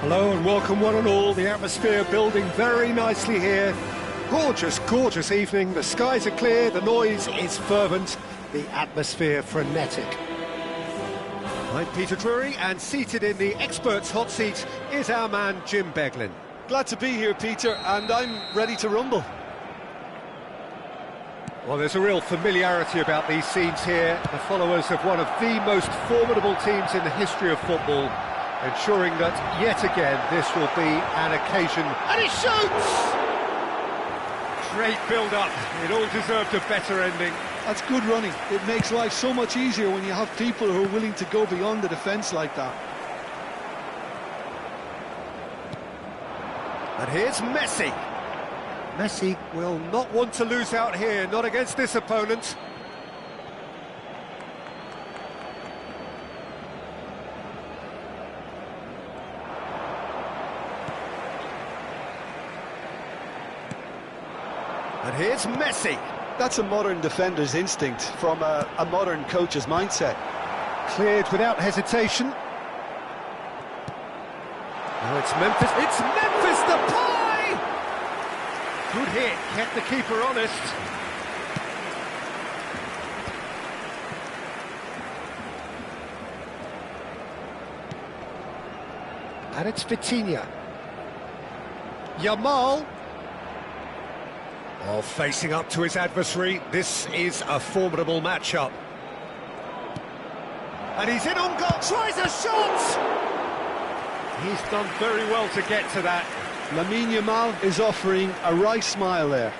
Hello and welcome one and all. The atmosphere building very nicely here. Gorgeous, gorgeous evening. The skies are clear, the noise is fervent, the atmosphere frenetic. I'm Peter Drury, and seated in the experts' hot seat is our man Jim Beglin. Glad to be here, Peter, and I'm ready to rumble. Well, there's a real familiarity about these scenes here. The followers of one of the most formidable teams in the history of football, ensuring that, yet again, this will be an occasion. And he shoots! Great build-up. It all deserved a better ending. That's good running. It makes life so much easier when you have people who are willing to go beyond the defence like that. And here's Messi. Messi will not want to lose out here, not against this opponent. And here's Messi. That's a modern defender's instinct from a modern coach's mindset. Cleared without hesitation. Now it's Memphis. It's Memphis Depay! Good hit, kept the keeper honest. And it's Vitinha. Yamal. Oh, facing up to his adversary, this is a formidable matchup. And he's in on goal, tries a shot! He's done very well to get to that. Lamine Yamal is offering a right smile there.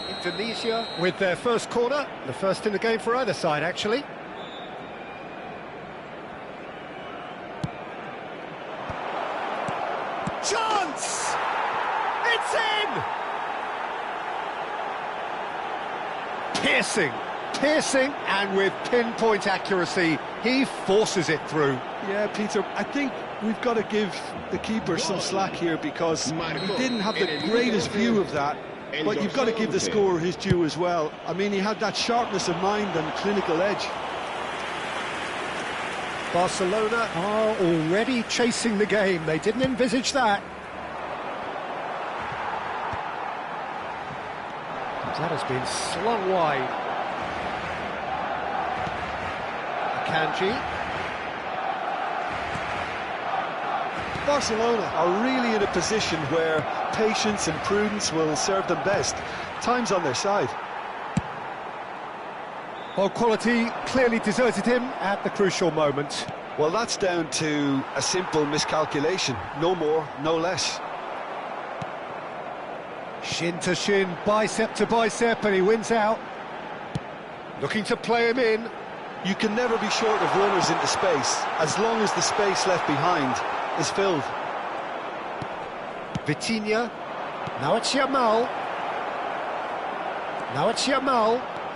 Indonesia with their first corner, the first in the game for either side, actually. Chance! It's in! Piercing, and with pinpoint accuracy, he forces it through. Yeah, Peter, I think we've got to give the keeper some slack here because he didn't have the greatest view of that, but you've got to give the scorer his due as well. I mean, he had that sharpness of mind and clinical edge. Barcelona are already chasing the game. They didn't envisage that. That has been slung wide. Akanji. Barcelona are really in a position where patience and prudence will serve them best. Time's on their side. Well, quality clearly deserted him at the crucial moment. Well, that's down to a simple miscalculation. No more, no less. Shin to shin, bicep to bicep, and he wins out. Looking to play him in. You can never be short of runners into space, as long as the space left behind is filled. Vitinha. Now it's Yamal.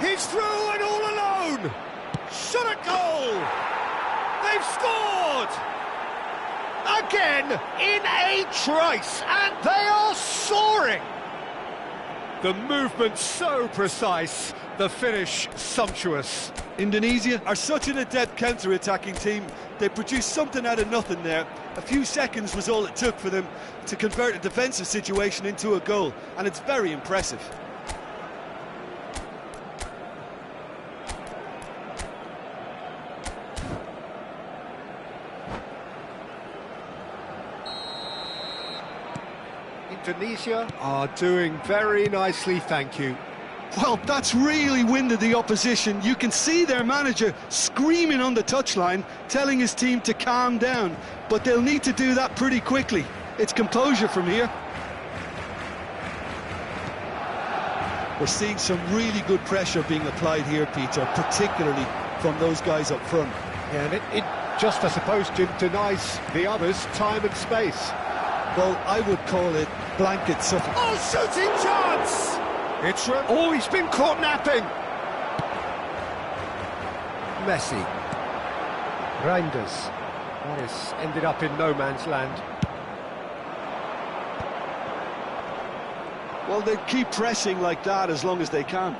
He's through and all alone. Shot at goal. They've scored. Again, in a trice, and they are soaring. The movement so precise, the finish sumptuous. Indonesia are such an adept counter-attacking team. They produced something out of nothing there. A few seconds was all it took for them to convert a defensive situation into a goal, and it's very impressive. Indonesia are doing very nicely, thank you. Well, that's really winded the opposition. You can see their manager screaming on the touchline, telling his team to calm down, but they'll need to do that pretty quickly. It's composure from here. We're seeing some really good pressure being applied here, Peter, particularly from those guys up front. Yeah, and it just, I suppose, denies the others time and space. Well, I would call it blanket suffocation. Oh, shooting chance! Oh, he's been caught napping! Messi. Reinders. That has ended up in no man's land. Well, they keep pressing like that as long as they can.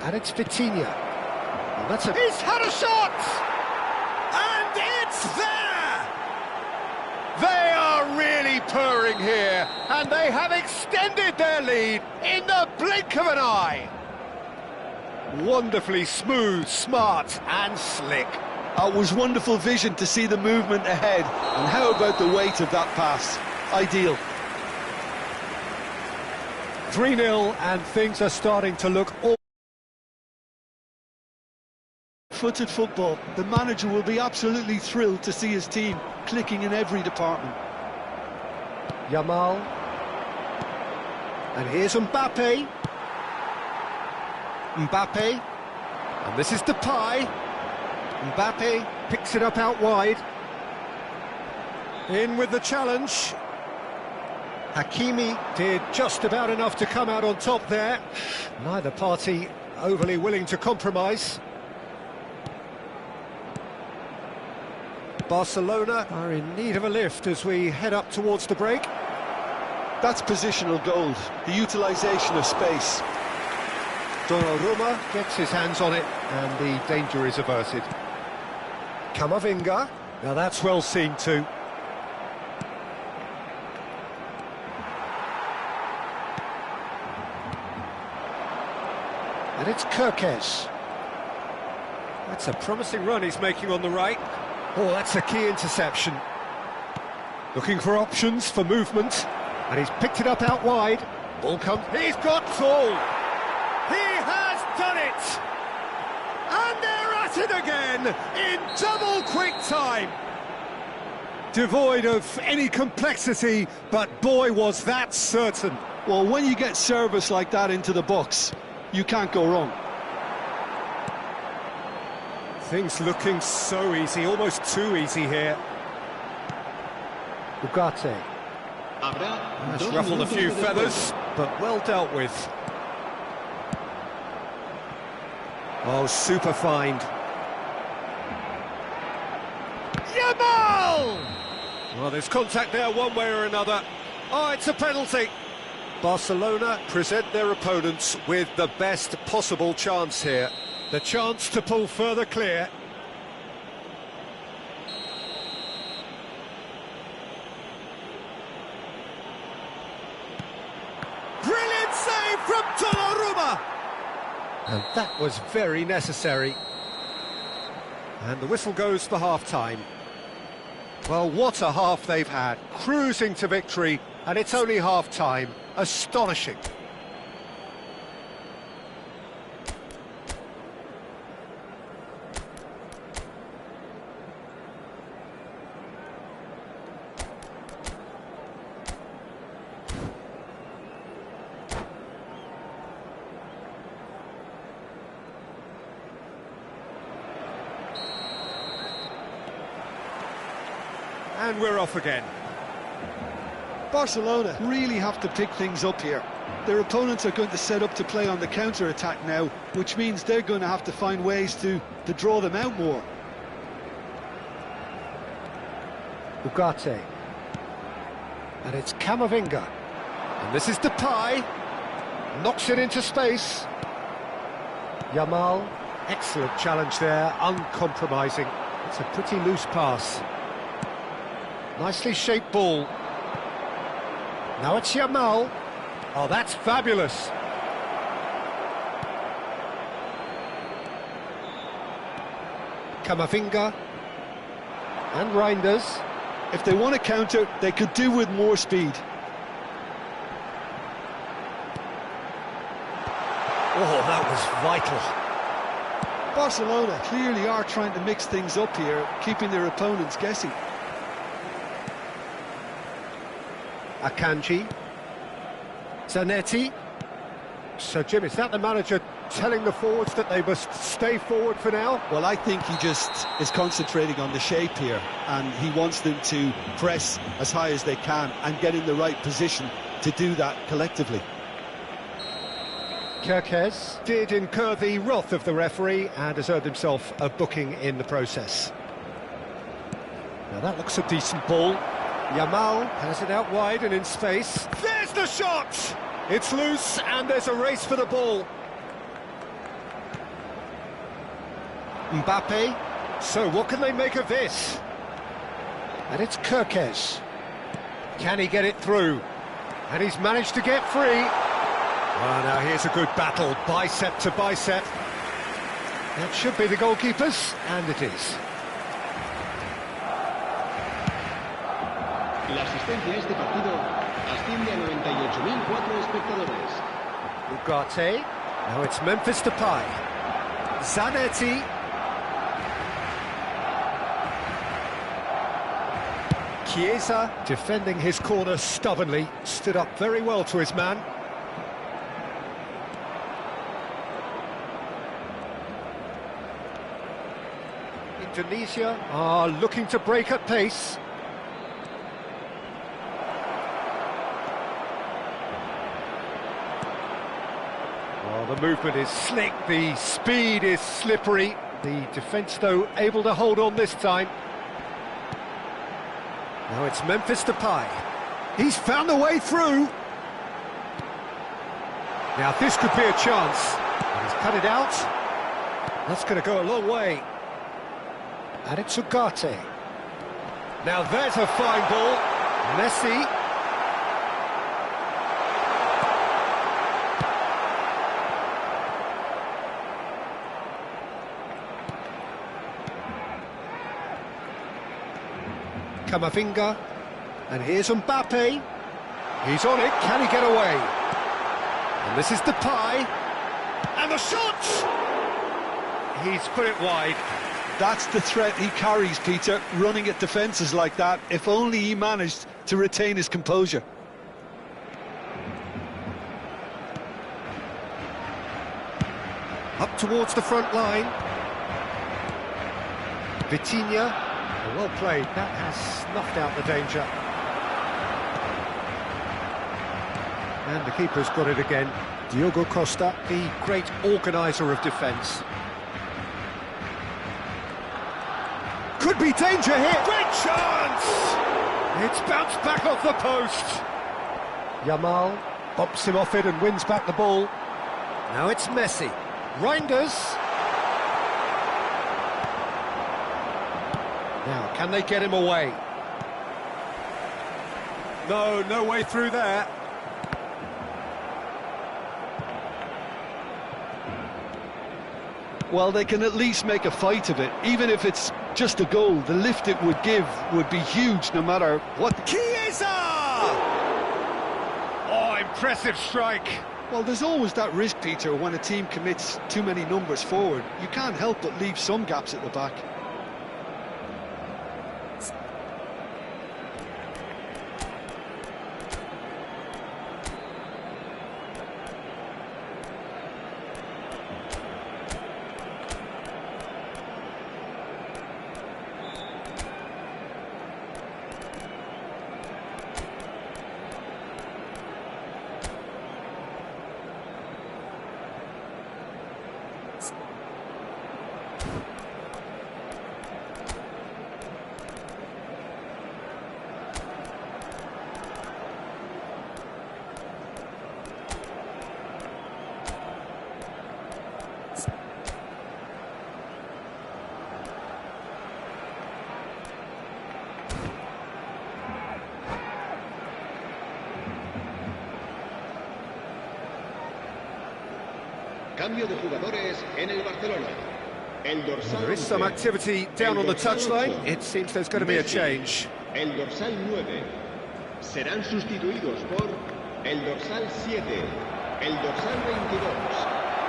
And it's Vitinha. Well, he's had a shot! firing here, and they have extended their lead in the blink of an eye. Wonderfully smooth, smart and slick. It was wonderful vision to see the movement ahead, and how about the weight of that pass? Ideal. 3-0, and things are starting to look all... Footed football, the manager will be absolutely thrilled to see his team clicking in every department. Yamal. And here's Mbappe. Mbappe. And this is Depay. Mbappe picks it up out wide. In with the challenge. Hakimi did just about enough to come out on top there. Neither party overly willing to compromise. Barcelona are in need of a lift as we head up towards the break. That's positional gold, the utilisation of space. Donnarumma gets his hands on it and the danger is averted. Camavinga, now that's well seen too. And it's Kirkes. That's a promising run he's making on the right. Oh, that's a key interception. Looking for options for movement. And he's picked it up out wide. Ball comes. He's got Saul. He has done it. And they're at it again in double quick time. Devoid of any complexity, but boy, was that certain. Well, when you get service like that into the box, you can't go wrong. Things looking so easy, almost too easy here. Ugarte. That's ruffled a few feathers, but well dealt with. Oh, super find. Yamal! Well, there's contact there one way or another. Oh, it's a penalty. Barcelona present their opponents with the best possible chance here. The chance to pull further clear. Brilliant save from Donnarumma! And that was very necessary. And the whistle goes for half-time. Well, what a half they've had. Cruising to victory, and it's only half-time. Astonishing. And we're off again. Barcelona really have to pick things up here. Their opponents are going to set up to play on the counter-attack now, which means they're going to have to find ways to draw them out more. Ugarte. And it's Camavinga. And this is Depay. Knocks it into space. Yamal. Excellent challenge there, uncompromising. It's a pretty loose pass. Nicely shaped ball. Now it's Yamal. Oh, that's fabulous. Camavinga. And Reinders. If they want to counter, they could do with more speed. Oh, that was vital. Barcelona clearly are trying to mix things up here, keeping their opponents guessing. Akanji. Zanetti. So, Jim, is that the manager telling the forwards that they must stay forward for now? Well, I think he just is concentrating on the shape here, and he wants them to press as high as they can and get in the right position to do that collectively. Kirkes did incur the wrath of the referee and has earned himself a booking in the process. Now that looks a decent ball. Yamal has it out wide and in space. There's the shot! It's loose and there's a race for the ball. Mbappe. So what can they make of this? And it's Kirkes. Can he get it through? And he's managed to get free. Well, now here's a good battle, bicep to bicep. That should be the goalkeepers, and it is. La asistencia a este partido asciende a 98.004 espectadores. Ugarte. Now it's Memphis Depay. Zanetti. Chiesa, defending his corner stubbornly, stood up very well to his man. Indonesia are looking to break at pace. Well, the movement is slick, the speed is slippery. The defence, though, able to hold on this time. Now it's Memphis Depay. He's found a way through. Now this could be a chance. And he's cut it out. That's going to go a long way. And it's Ugarte. Now there's a fine ball. Messi. Camavinga, and here's Mbappe. He's on it, can he get away? And this is Depay, and the shot! He's put it wide. That's the threat he carries, Peter, running at defences like that. If only he managed to retain his composure. Up towards the front line. Vitinha. Well played, that has snuffed out the danger. And the keeper's got it again. Diogo Costa, the great organiser of defence. Could be danger here. Great chance! It's bounced back off the post. Yamal bumps him off it and wins back the ball. Now it's Messi. Reinders. Now, can they get him away? No way through there. Well, they can at least make a fight of it. Even if it's just a goal, the lift it would give would be huge no matter what. Chiesa! Oh, impressive strike. Well, there's always that risk, Peter, when a team commits too many numbers forward. You can't help but leave some gaps at the back. Cambio de jugadores en el Barcelona. El dorsal There is some activity down on the touchline. It seems there's going to be a change. El dorsal 9 serán sustituidos por el dorsal 7, el dorsal 22,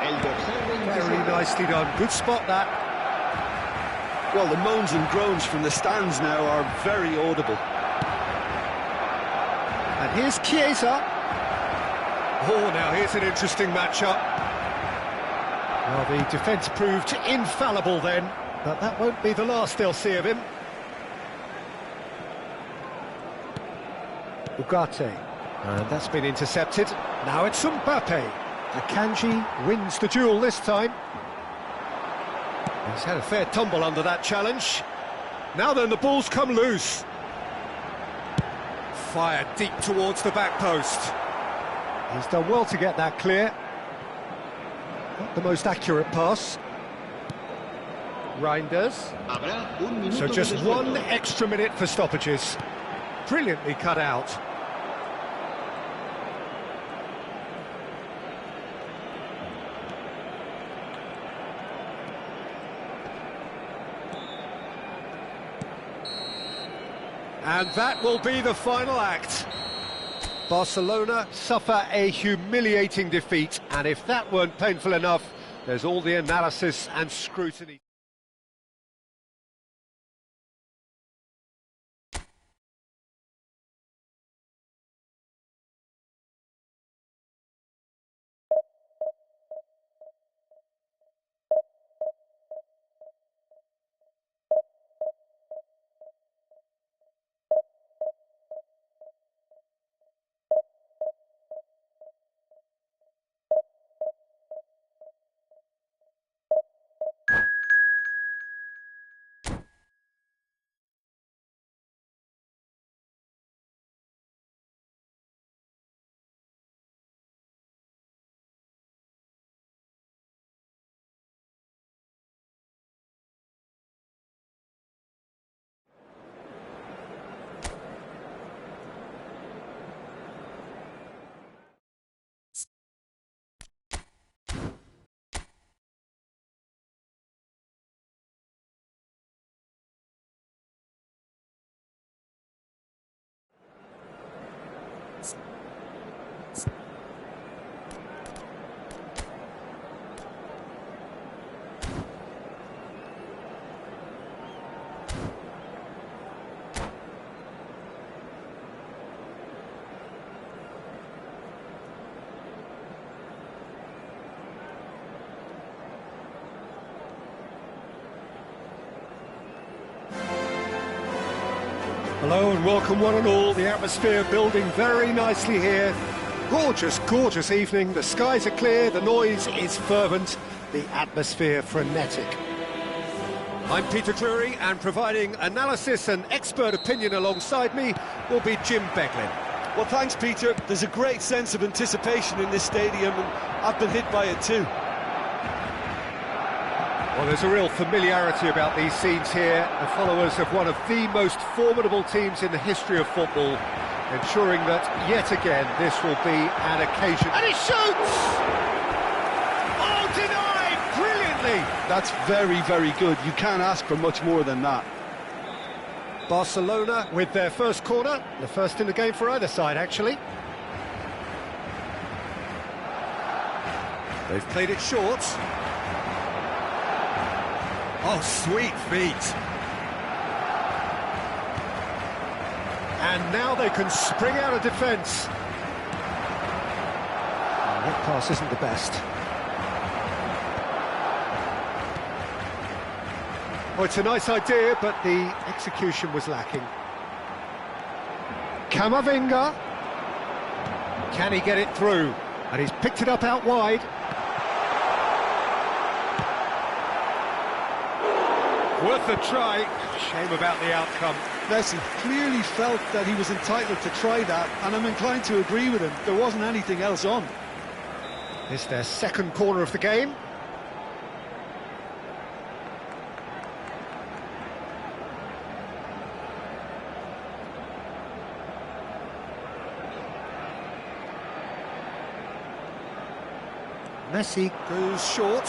el dorsal 27. Very nicely done. Good spot that. Well, the moans and groans from the stands now are very audible. And here's Chiesa. Oh, now here's an interesting matchup. Well, the defence proved infallible then, but that won't be the last they'll see of him. Ugarte, and that's been intercepted. Now it's Mbappe. Akanji wins the duel this time. He's had a fair tumble under that challenge. Now then, the ball's come loose. Fired deep towards the back post. He's done well to get that clear. Not the most accurate pass. Reinders. So just 1 extra minute for stoppages. brilliantly cut out. And that will be the final act. Barcelona suffer a humiliating defeat, and if that weren't painful enough, there's all the analysis and scrutiny. Hello and welcome one and all. The atmosphere building very nicely here. Gorgeous, gorgeous evening. The skies are clear, the noise is fervent, the atmosphere frenetic. I'm Peter Cleary, and providing analysis and expert opinion alongside me will be Jim Beglin. Well, thanks, Peter. There's a great sense of anticipation in this stadium, and I've been hit by it too. Well, there's a real familiarity about these scenes here. The followers of one of the most formidable teams in the history of football, ensuring that, yet again, this will be an occasion. And he shoots! Oh, denied! Brilliantly! That's very, very good. You can't ask for much more than that. Barcelona with their first corner, the first in the game for either side, actually. They've played it short. Oh, sweet feet. And now they can spring out of defence. Oh, that pass isn't the best. Oh, it's a nice idea, but the execution was lacking. Camavinga. Can he get it through? And he's picked it up out wide. Worth a try. Shame about the outcome. Messi clearly felt that he was entitled to try that, and I'm inclined to agree with him. There wasn't anything else on. It's their second corner of the game. Messi goes short,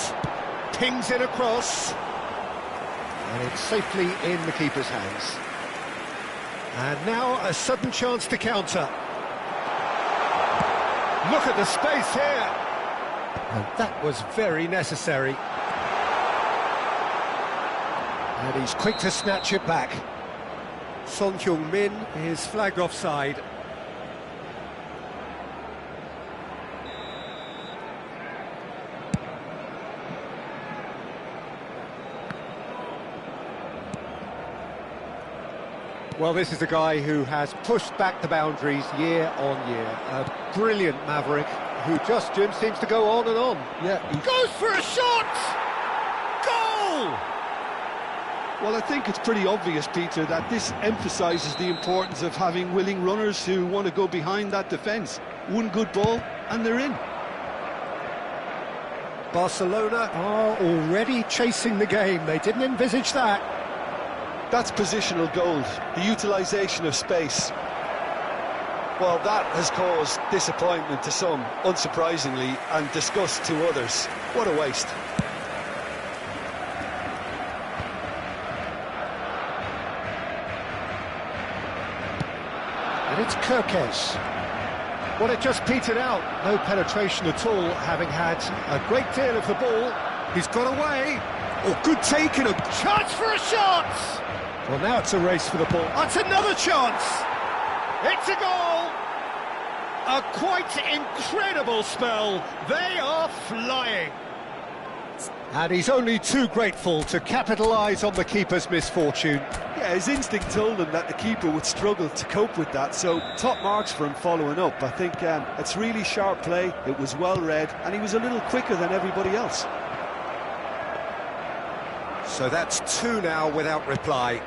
pings it across. And it's safely in the keeper's hands. And now a sudden chance to counter. Look at the space here. And that was very necessary. And he's quick to snatch it back. Son Heung-min is flagged offside. Well, this is a guy who has pushed back the boundaries year on year. A brilliant maverick who just, Jim, seems to go on and on. Yeah, he goes for a shot! Goal! Well, I think it's pretty obvious, Peter, that this emphasises the importance of having willing runners who want to go behind that defence. One good ball, and they're in. Barcelona are already chasing the game. They didn't envisage that. That's positional gold, the utilisation of space. Well, that has caused disappointment to some, unsurprisingly, and disgust to others. What a waste. And it's Kirkes. Well, it just petered out. No penetration at all, having had a great deal of the ball. He's got away. Oh, good take and a chance for a shot! Well, now it's a race for the ball. That's another chance! It's a goal! A quite incredible spell. They are flying. And he's only too grateful to capitalise on the keeper's misfortune. Yeah, his instinct told him that the keeper would struggle to cope with that, so top marks for him following up. I think it's really sharp play, it was well read, and he was a little quicker than everybody else. So that's 2 now without reply.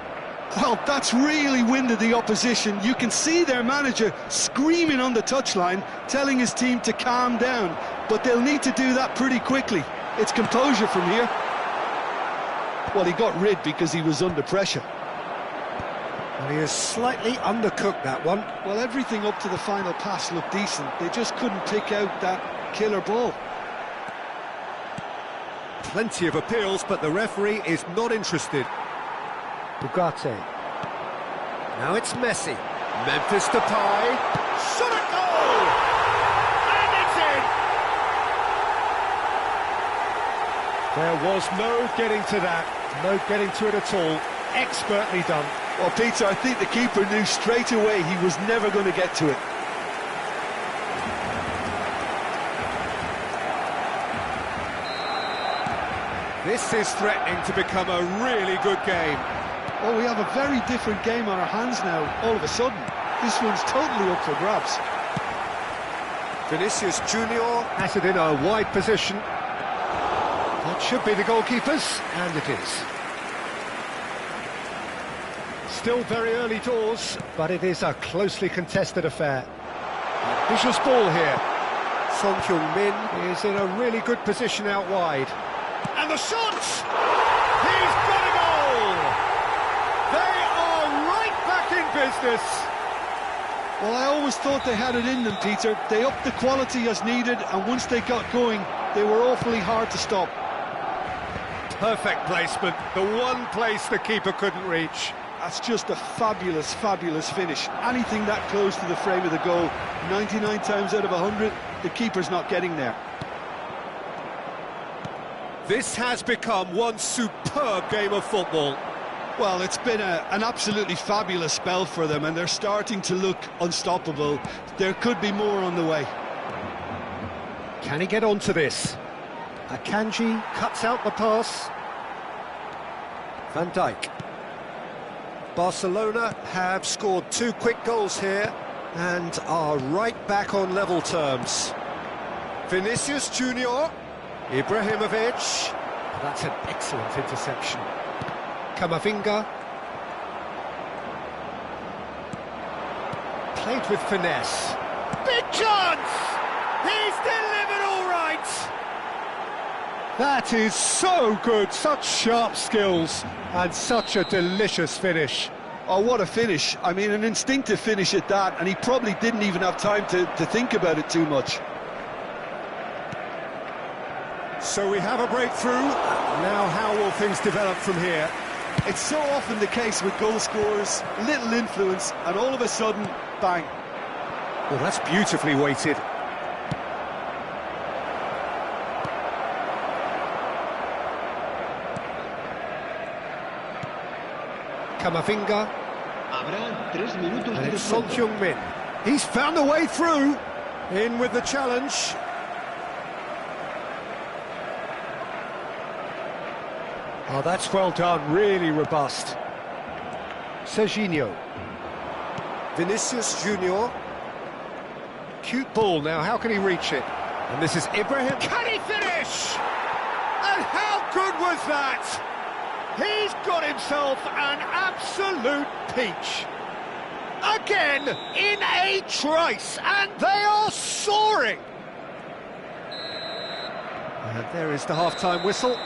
Well, that's really winded the opposition. You can see their manager screaming on the touchline, telling his team to calm down, but they'll need to do that pretty quickly. It's composure from here. Well, he got rid because he was under pressure. And he has slightly undercooked that one. Well, everything up to the final pass looked decent. They just couldn't pick out that killer ball. Plenty of appeals, but the referee is not interested. Ugarte. Now it's Messi. Memphis Depay. Shot a goal! And it's in! There was no getting to that. No getting to it at all. Expertly done. Well, Peter, I think the keeper knew straight away he was never going to get to it. This is threatening to become a really good game. Oh, we have a very different game on our hands now, all of a sudden. This one's totally up for grabs. Vinicius Junior has it in a wide position. That should be the goalkeeper's, and it is. Still very early doors, but it is a closely contested affair. Vicious ball here. Son Heung-min is in a really good position out wide. And the shot! He's got a goal! They are right back in business. Well, I always thought they had it in them, Peter. They upped the quality as needed, and once they got going, they were awfully hard to stop. Perfect placement, the one place the keeper couldn't reach. That's just a fabulous, fabulous finish. Anything that close to the frame of the goal, 99 times out of 100, the keeper's not getting there. This has become one superb game of football. Well, it's been an absolutely fabulous spell for them, and they're starting to look unstoppable. There could be more on the way. Can he get onto this? Akanji cuts out the pass. Van Dijk. Barcelona have scored 2 quick goals here and are right back on level terms. Vinicius Junior. Ibrahimovic. That's an excellent interception. Camavinga. Played with finesse. Big chance! He's delivered all right! That is so good, such sharp skills, and such a delicious finish. Oh, what a finish. I mean, an instinctive finish at that, and he probably didn't even have time to think about it too much. So we have a breakthrough. Now how will things develop from here? It's so often the case with goal scorers, little influence, and all of a sudden, bang. Well, that's beautifully weighted. Camavinga. And it's Son Heung-min. He's found a way through. In with the challenge. Oh, that's well done, really robust. Serginho. Vinicius Junior. Cute ball now, how can he reach it? And this is Ibrahim. Can he finish? And how good was that? He's got himself an absolute peach. Again, in a trice, and they are soaring. And there is the half-time whistle.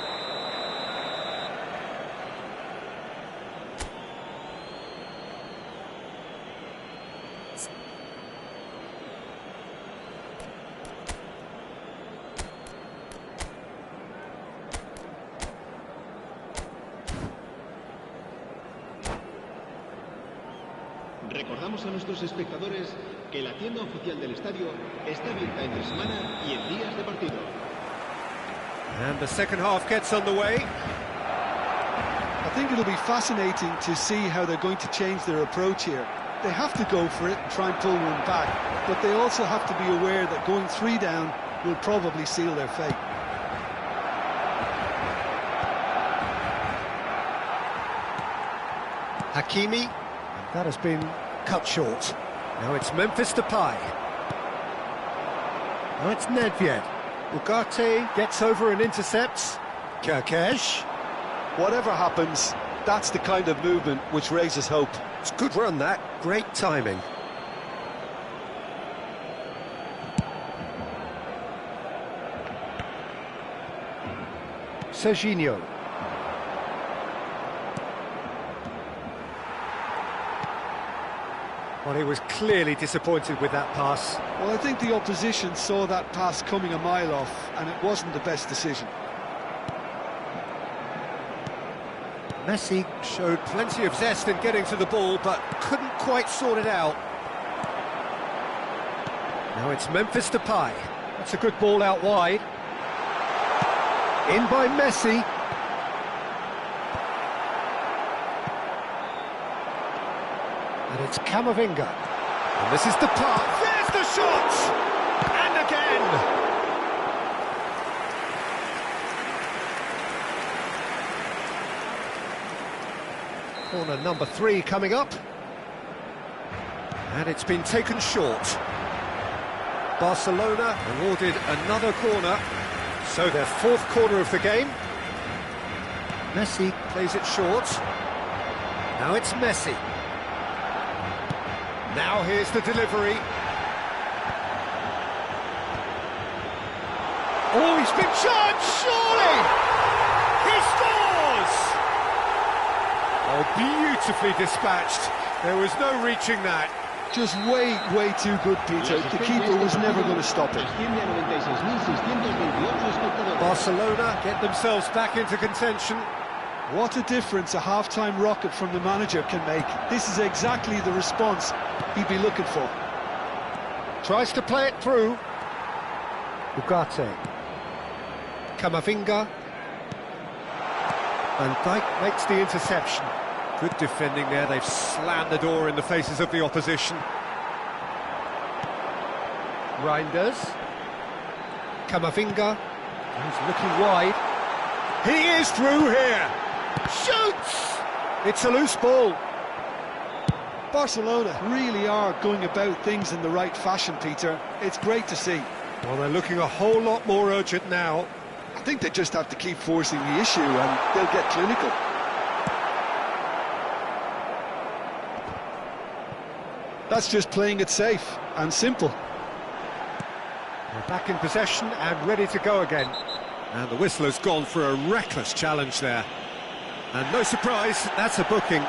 Recordamos a nuestros espectadores que la tienda oficial del estadio está abierta entre semana y en días de partido. And the second half gets underway. I think it'll be fascinating to see how they're going to change their approach here. They have to go for it and try and pull one back, but they also have to be aware that going 3 down will probably seal their fate. Hakimi, and that has been cut short. Now it's Memphis Depay. Now it's Nedved. Ugarte gets over and intercepts. Kirkesh. Whatever happens, that's the kind of movement which raises hope. It's a good run, that. Great timing. Serginho. Well, he was clearly disappointed with that pass. Well, I think the opposition saw that pass coming a mile off, and it wasn't the best decision. Messi showed plenty of zest in getting to the ball, but couldn't quite sort it out. Now it's Memphis Depay. That's a good ball out wide. In by Messi. And it's Camavinga. And this is Depay. There's the shot! And again! Corner number 3 coming up. And it's been taken short. Barcelona awarded another corner. So their 4th corner of the game. Messi plays it short. Now it's Messi. Now here's the delivery. Oh, he's been charged, surely! He scores! Oh, beautifully dispatched. There was no reaching that. Just way too good, Peter. The keeper was never going to stop it. Barcelona get themselves back into contention. What a difference a half-time rocket from the manager can make. This is exactly the response he'd be looking for. Tries to play it through. Ugarte. Camavinga. Van Dijk makes the interception. Good defending there. They've slammed the door in the faces of the opposition. Reinders. Camavinga. He's looking wide. He is through here. Shoots! It's a loose ball. Barcelona really are going about things in the right fashion, Peter. It's great to see. Well, they're looking a whole lot more urgent now. I think they just have to keep forcing the issue and they'll get clinical. That's just playing it safe and simple. They're back in possession and ready to go again. And the whistle has gone for a reckless challenge there. And no surprise, that's a booking.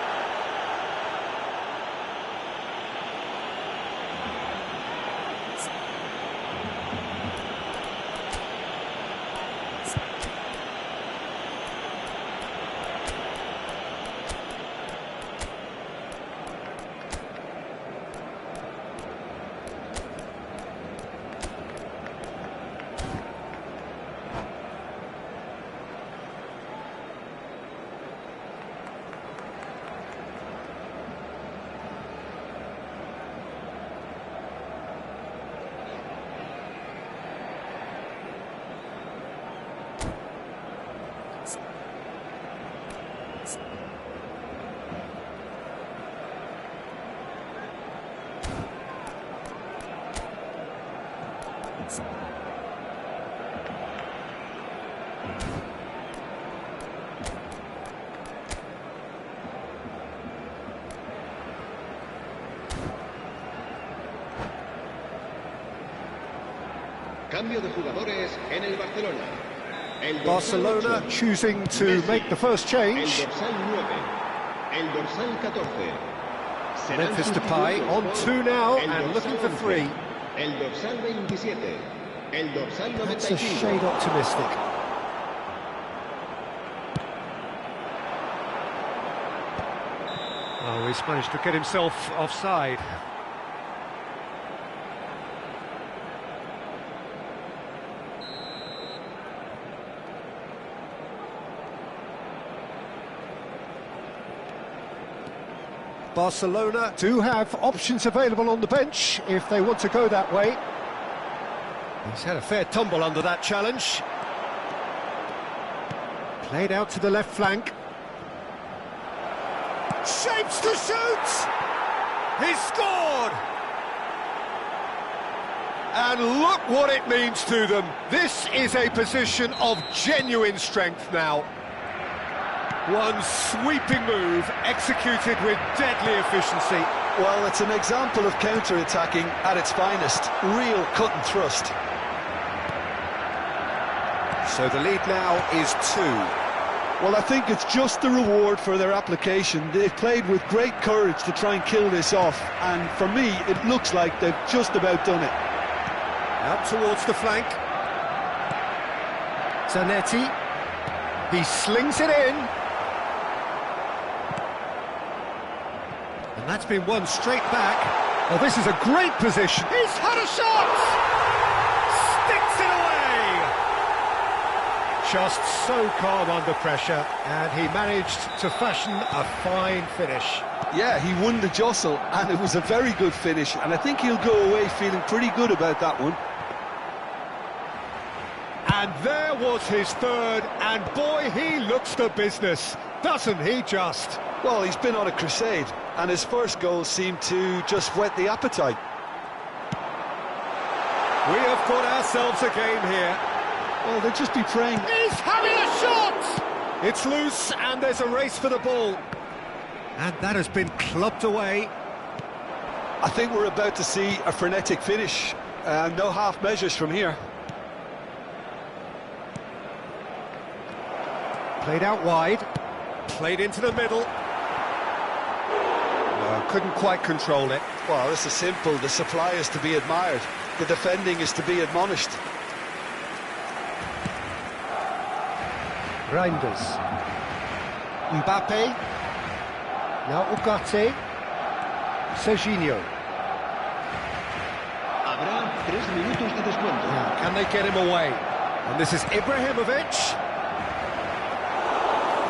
Cambio de jugadores en el Barcelona. Barcelona choosing to make the first change. El dorsal 9, el dorsal 14. Memphis Depay on 2 now and looking for 3. El dorsal 27, el dorsal 95. That's a shade optimistic. Oh, he's managed to get himself offside. Barcelona do have options available on the bench if they want to go that way. He's had a fair tumble under that challenge. Played out to the left flank. Shapes to shoot! He's scored! And look what it means to them. This is a position of genuine strength now. One sweeping move, executed with deadly efficiency. Well, it's an example of counter-attacking at its finest. Real cut and thrust. So the lead now is 2. Well, I think it's just the reward for their application. They've played with great courage to try and kill this off, and for me, it looks like they've just about done it. Out towards the flank. Zanetti. He slings it in. And that's been won straight back. Oh, this is a great position. He's had a shot! Sticks it away! Just so calm under pressure, and he managed to fashion a fine finish. Yeah, he won the jostle, and it was a very good finish, and I think he'll go away feeling pretty good about that one. And there was his third, and boy, he looks the business, doesn't he just? Well, he's been on a crusade, and his first goal seemed to just whet the appetite. We have got ourselves a game here. Well, they'll just be praying. He's having a shot! It's loose, and there's a race for the ball. And that has been clubbed away. I think we're about to see a frenetic finish. No half measures from here. Played out wide. Played into the middle. Couldn't quite control it. Well, this is simple. The supply is to be admired. The defending is to be admonished. Reinders. Mbappe. Now Ugarte. Serginho. Habrá 3 minutos de descuento. Now, can they get him away? And this is Ibrahimovic.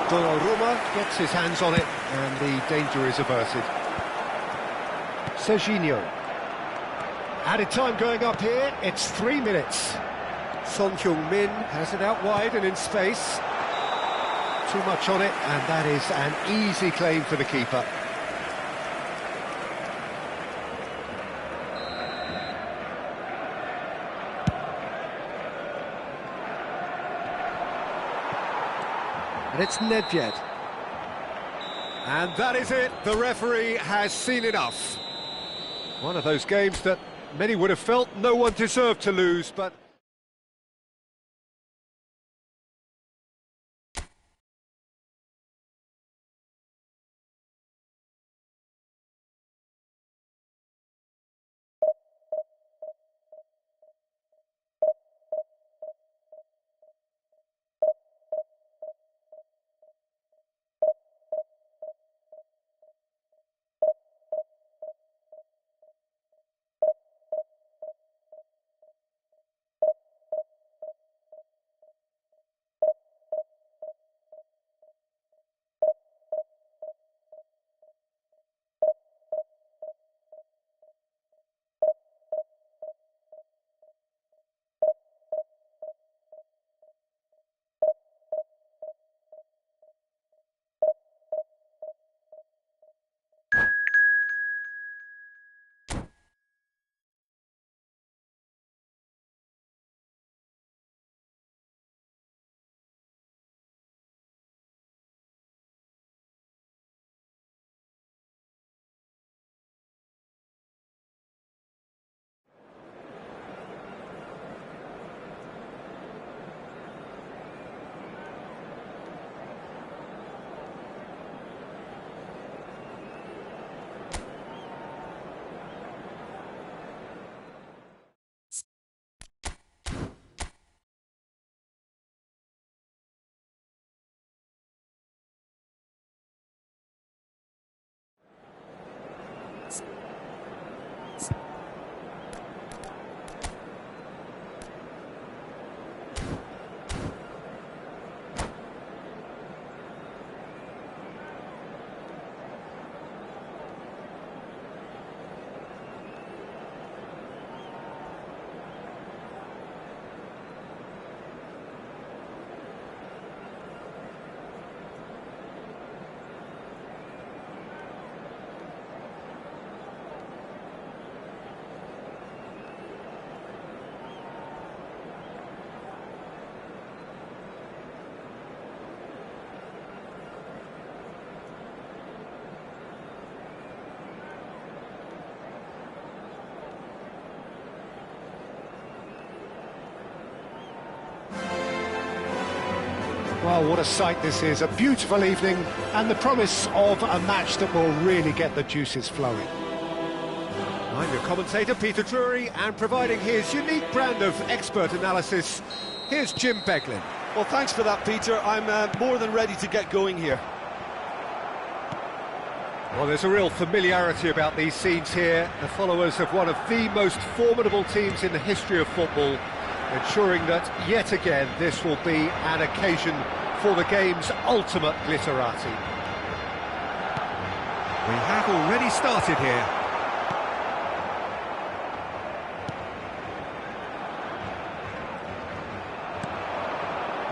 Donnarumma gets his hands on it, and the danger is averted. Serginho. Added time going up here, it's 3 minutes. Son Heung-min has it out wide and in space. Too much on it, and that is an easy claim for the keeper. And it's Nedved. And that is it, the referee has seen enough. One of those games that many would have felt no one deserved to lose, but... Well, what a sight this is. A beautiful evening and the promise of a match that will really get the juices flowing. I'm your commentator, Peter Drury, and providing his unique brand of expert analysis, here's Jim Beglin. Well, thanks for that, Peter. I'm more than ready to get going here. Well, there's a real familiarity about these scenes here. The followers of one of the most formidable teams in the history of football, ensuring that, yet again, this will be an occasion for the game's ultimate glitterati. We have already started here.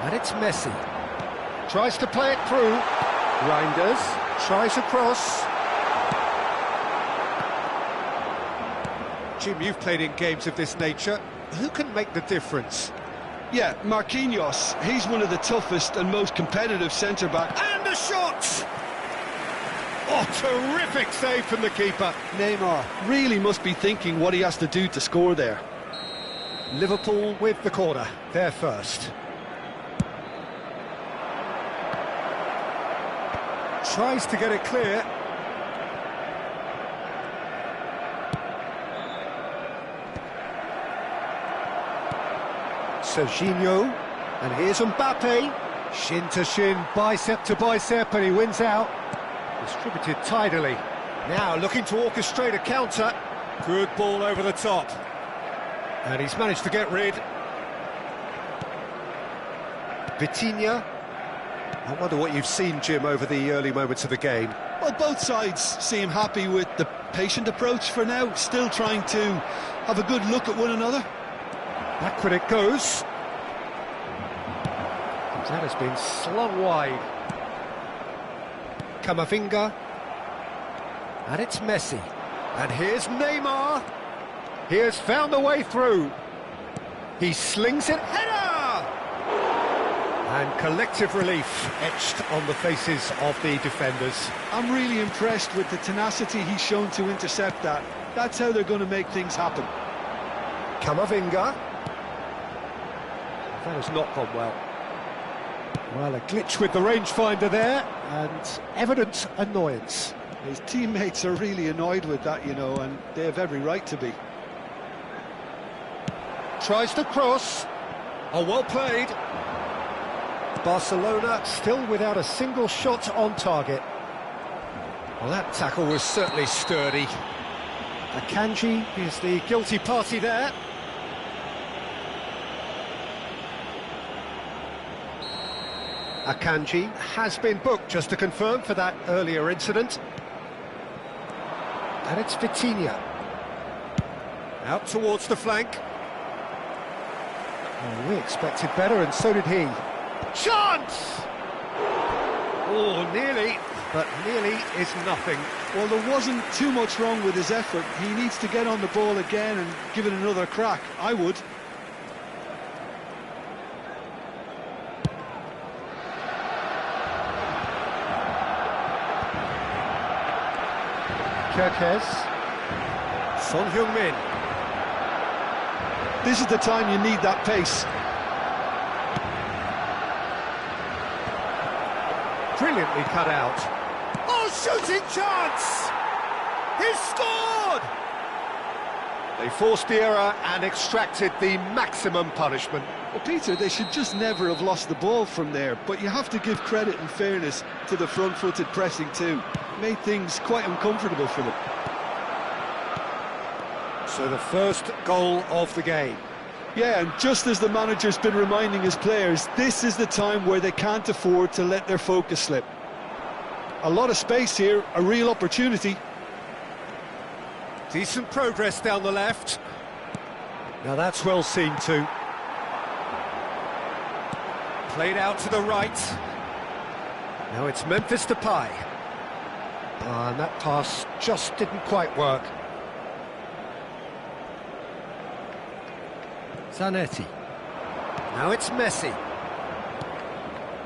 And it's Messi. Tries to play it through. Reinders. Tries across. Jim, you've played in games of this nature. Who can make the difference? Yeah, Marquinhos. He's one of the toughest and most competitive centre-backs. And a shot! Oh, terrific save from the keeper. Neymar really must be thinking what he has to do to score there. Liverpool with the corner. They're first. Tries to get it clear. Serginho, and here's Mbappe. Shin to shin, bicep to bicep, and he wins out. Distributed tidily. Now looking to orchestrate a counter. Good ball over the top. And he's managed to get rid. Vitinha. I wonder what you've seen, Jim, over the early moments of the game. Well, both sides seem happy with the patient approach for now, still trying to have a good look at one another. Back when it goes. That has been slung wide. Camavinga. And it's Messi. And here's Neymar. He has found a way through. He slings it. Header! And collective relief etched on the faces of the defenders. I'm really impressed with the tenacity he's shown to intercept that. That's how they're going to make things happen. Camavinga. That has not gone well. Well, a glitch with the rangefinder there, and evident annoyance. His teammates are really annoyed with that, you know, and they have every right to be. Tries to cross. Oh, well played. Barcelona still without a single shot on target. Well, that tackle was certainly sturdy. Akanji is the guilty party there. Akanji has been booked, just to confirm, for that earlier incident. And it's Vitinha. Out towards the flank. Oh, we expected better, and so did he. Chance! Oh, nearly, but nearly is nothing. Well, there wasn't too much wrong with his effort. He needs to get on the ball again and give it another crack. I would. Kerkez. Son Heung-min. This is the time you need that pace. Brilliantly cut out. Oh, shooting chance! He's scored! They forced the error and extracted the maximum punishment. Well, Peter, they should just never have lost the ball from there, but you have to give credit and fairness to the front-footed pressing too. Made things quite uncomfortable for them. So the first goal of the game. Yeah, and just as the manager's been reminding his players, this is the time where they can't afford to let their focus slip. A lot of space here, a real opportunity. Decent progress down the left. Now that's well seen too. Played out to the right. Now it's Memphis Depay. And that pass just didn't quite work. Zanetti. Now it's Messi.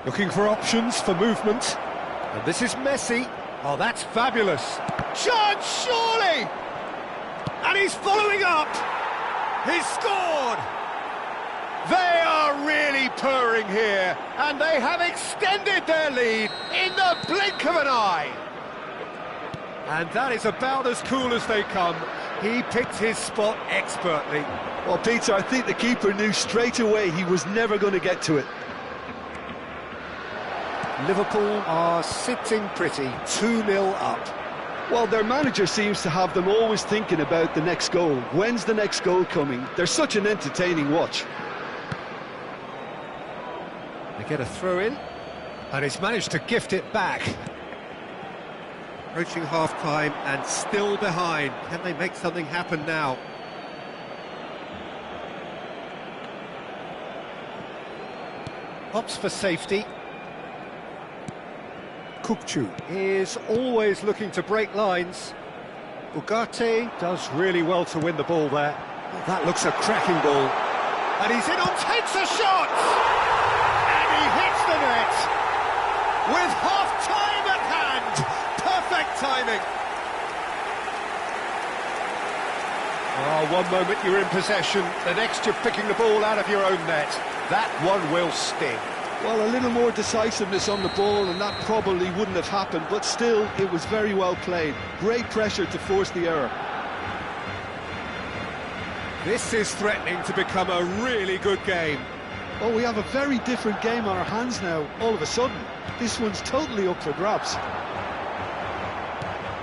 Looking for options for movement. And this is Messi. Oh, that's fabulous. Chance, surely! And he's following up. He's scored. They are really purring here, and they have extended their lead in the blink of an eye. And that is about as cool as they come. He picked his spot expertly. Well, Peter, I think the keeper knew straight away he was never going to get to it. Liverpool are sitting pretty, 2-0 up. Well, their manager seems to have them always thinking about the next goal. When's the next goal coming? They're such an entertaining watch. They get a throw in, and he's managed to gift it back. Approaching half-time and still behind. Can they make something happen now? Pops for safety. Kukçu is always looking to break lines. Ugarte does really well to win the ball there. Well, that looks a cracking ball. And he's in on, takes a shot! And he hits the net! With half-time at hand! Perfect timing! Oh, one moment you're in possession, the next you're picking the ball out of your own net. That one will sting. Well, a little more decisiveness on the ball and that probably wouldn't have happened, but still, it was very well played. Great pressure to force the error. This is threatening to become a really good game. Oh, we have a very different game on our hands now, all of a sudden. This one's totally up for grabs.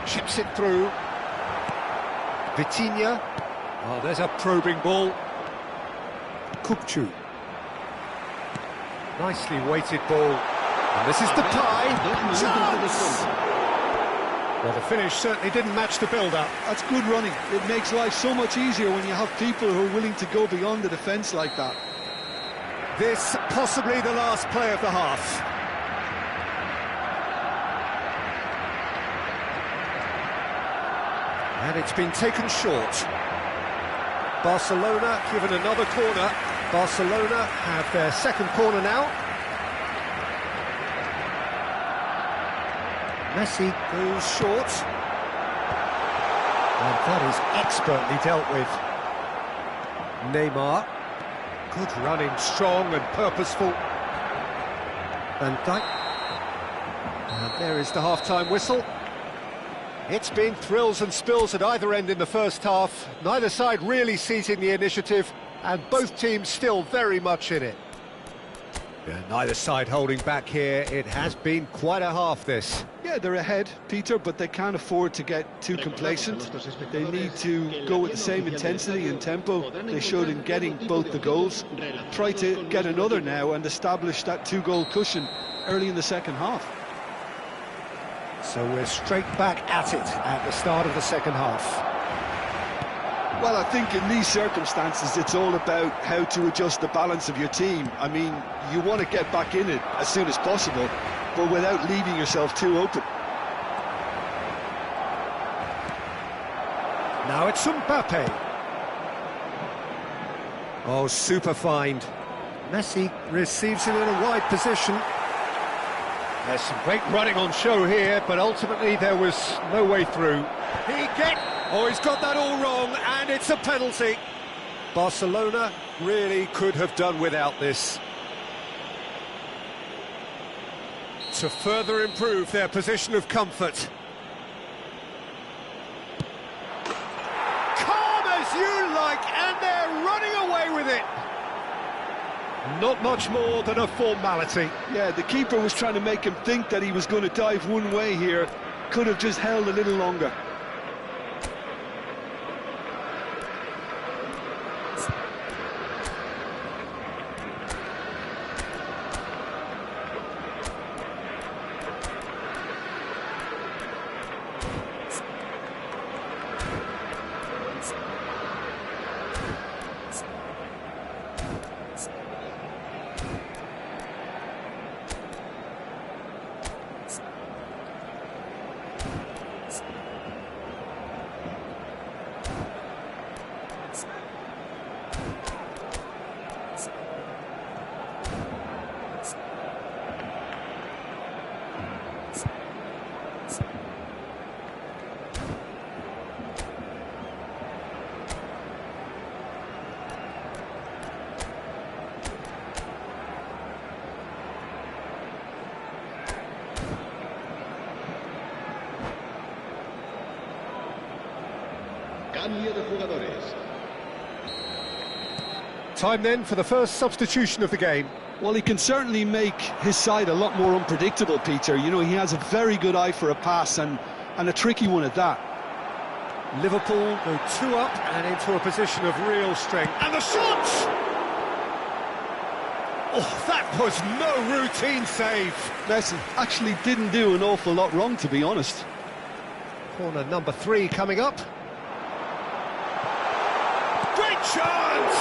Chips it through. Vitinha. Oh, there's a probing ball. Kukçu. Nicely weighted ball. And this is the pie. Chance! Well, the finish certainly didn't match the build-up. That's good running. It makes life so much easier when you have people who are willing to go beyond the defence like that. This possibly the last play of the half. And it's been taken short. Barcelona given another corner. Barcelona have their second corner now. Messi goes short. And that is expertly dealt with. Neymar. Good running, strong and purposeful. Van Dijk. And there is the half-time whistle. It's been thrills and spills at either end in the first half. Neither side really seizing the initiative, and both teams still very much in it. Yeah, neither side holding back here. It has been quite a half, this. Yeah, they're ahead, Peter, but they can't afford to get too complacent. They need to go with the same intensity and tempo they showed in getting both the goals. Try to get another now and establish that two-goal cushion early in the second half. So we're straight back at it at the start of the second half. Well, I think in these circumstances it's all about how to adjust the balance of your team. I mean, you want to get back in it as soon as possible, but without leaving yourself too open. Now it's Mbappe. Oh, super find. Messi receives it in a wide position. There's some great running on show here, but ultimately there was no way through. He's got that all wrong, and it's a penalty. Barcelona really could have done without this. To further improve their position of comfort. Calm as you like, and they're running away with it. Not much more than a formality. Yeah, the keeper was trying to make him think that he was going to dive one way here. Could have just held a little longer. Cambio de jugadores. Time then for the first substitution of the game. Well, he can certainly make his side a lot more unpredictable, Peter. You know, he has a very good eye for a pass and a tricky one at that. Liverpool go 2 up and into a position of real strength. And the shot! Oh, that was no routine save. Messi actually didn't do an awful lot wrong, to be honest. Corner number 3 coming up. Great chance!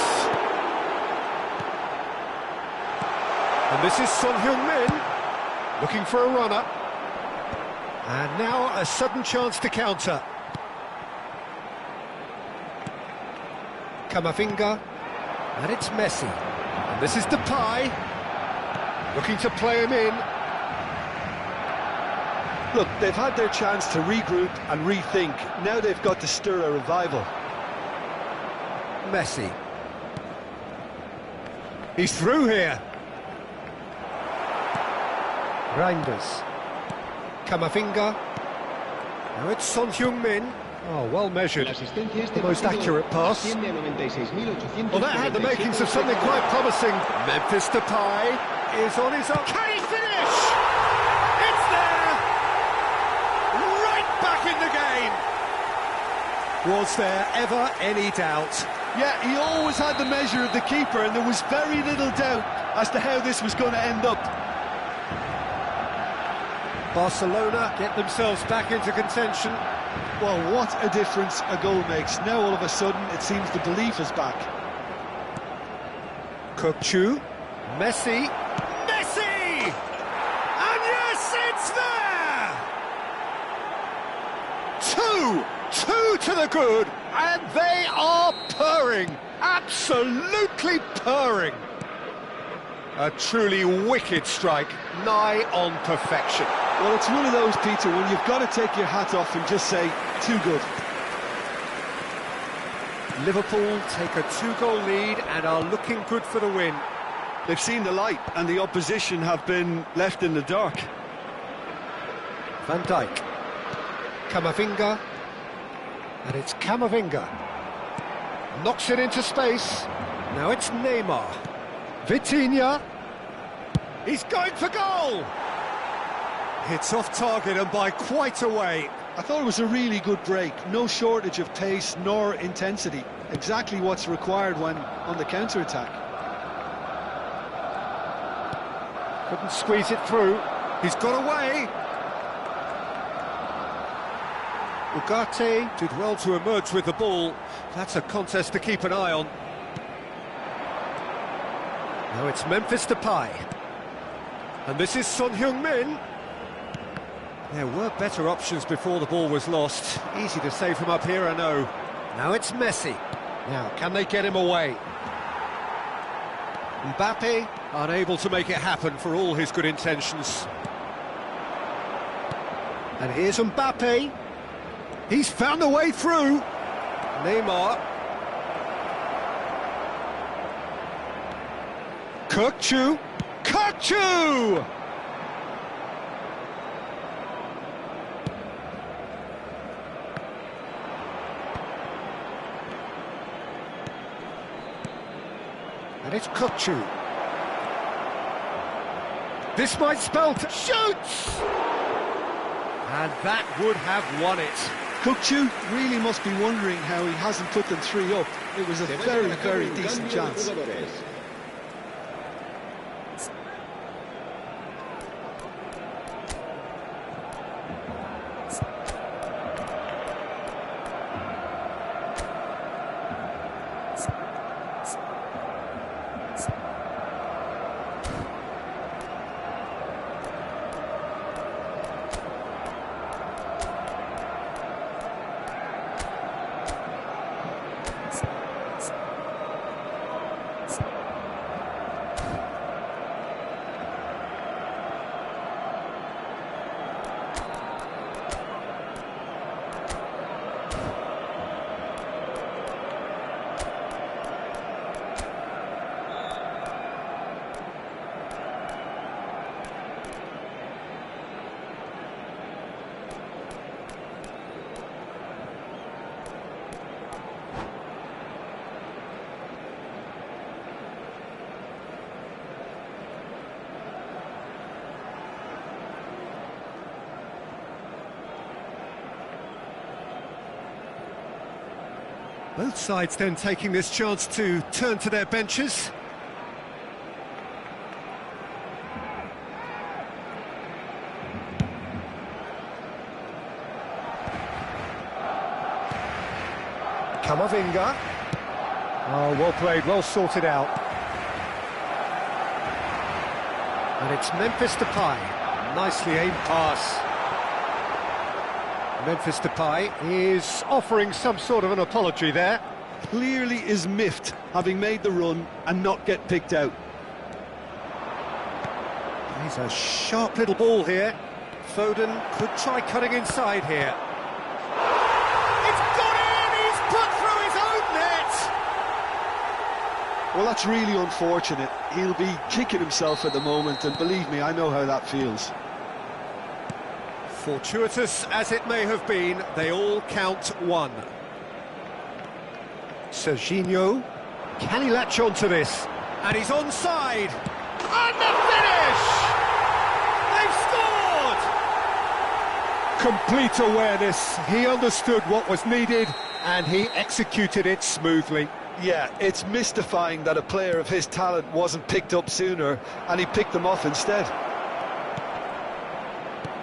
And this is Son Heung-min, looking for a runner. And now a sudden chance to counter. Camavinga, and it's Messi. And this is Depay, looking to play him in. Look, they've had their chance to regroup and rethink. Now they've got to stir a revival. Messi. He's through here. Reinders. Camavinga. Now it's Son Heung-min. Oh, well measured. The most accurate pass. Well, that had the makings of something quite promising. Memphis Depay is on his own. Can he finish? It's there! Right back in the game! Was there ever any doubt? Yeah, he always had the measure of the keeper, and there was very little doubt as to how this was going to end up. Barcelona get themselves back into contention. Well, what a difference a goal makes. Now, all of a sudden, it seems the belief is back. Kökçü, Messi, Messi! And yes, it's there! 2 to the good, and they are purring, absolutely purring. A truly wicked strike, nigh on perfection. Well, it's one of those, Peter, when you've got to take your hat off and just say, too good. Liverpool take a 2-goal lead and are looking good for the win. They've seen the light, and the opposition have been left in the dark. Van Dijk. Camavinga. And it's Camavinga. Knocks it into space. Now it's Neymar. Vitinha. He's going for goal! It's off target and by quite a way. I thought it was a really good break. No shortage of pace nor intensity. Exactly what's required when on the counter-attack. Couldn't squeeze it through. He's got away. Ugarte did well to emerge with the ball. That's a contest to keep an eye on. Now it's Memphis Depay. And this is Son Heung-min. There were better options before the ball was lost. Easy to say from up here, I know. Now it's Messi. Now, can they get him away? Mbappe, unable to make it happen for all his good intentions. And here's Mbappe. He's found a way through. Neymar. Kökçü. Kökçü! And it's Kökçü. This might spell shoots! And that would have won it. Kökçü really must be wondering how he hasn't put them 3 up. It was a very, very decent chance. Both sides then taking this chance to turn to their benches. Kamavinga. Oh, well played, well sorted out. And it's Memphis Depay. Nicely aimed pass. Memphis Depay is offering some sort of an apology there. Clearly is miffed, having made the run and not get picked out. He's a sharp little ball here. Foden could try cutting inside here. It's got in! He's put through his own net! Well, that's really unfortunate. He'll be kicking himself at the moment, and believe me, I know how that feels. Fortuitous as it may have been, they all count one. Serginho, can he latch on to this? And he's onside! And the finish! They've scored! Complete awareness, he understood what was needed and he executed it smoothly. Yeah, it's mystifying that a player of his talent wasn't picked up sooner, and he picked them off instead.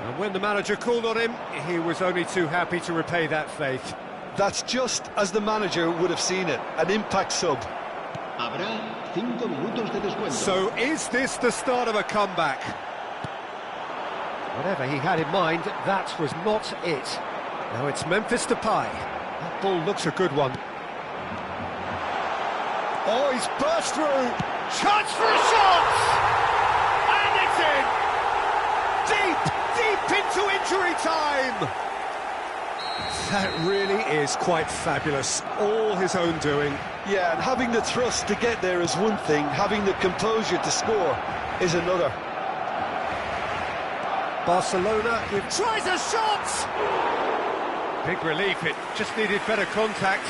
And when the manager called on him, he was only too happy to repay that faith. That's just as the manager would have seen it, an impact sub. Habrá 5 minutos de descuento. So is this the start of a comeback? Whatever he had in mind, that was not it. Now it's Memphis Depay. That ball looks a good one. Oh, he's burst through. Chance for a shot! And it's in! Deep into injury time! That really is quite fabulous. All his own doing. Yeah, and having the thrust to get there is one thing, having the composure to score is another. Barcelona tries a shot! Big relief, it just needed better contact.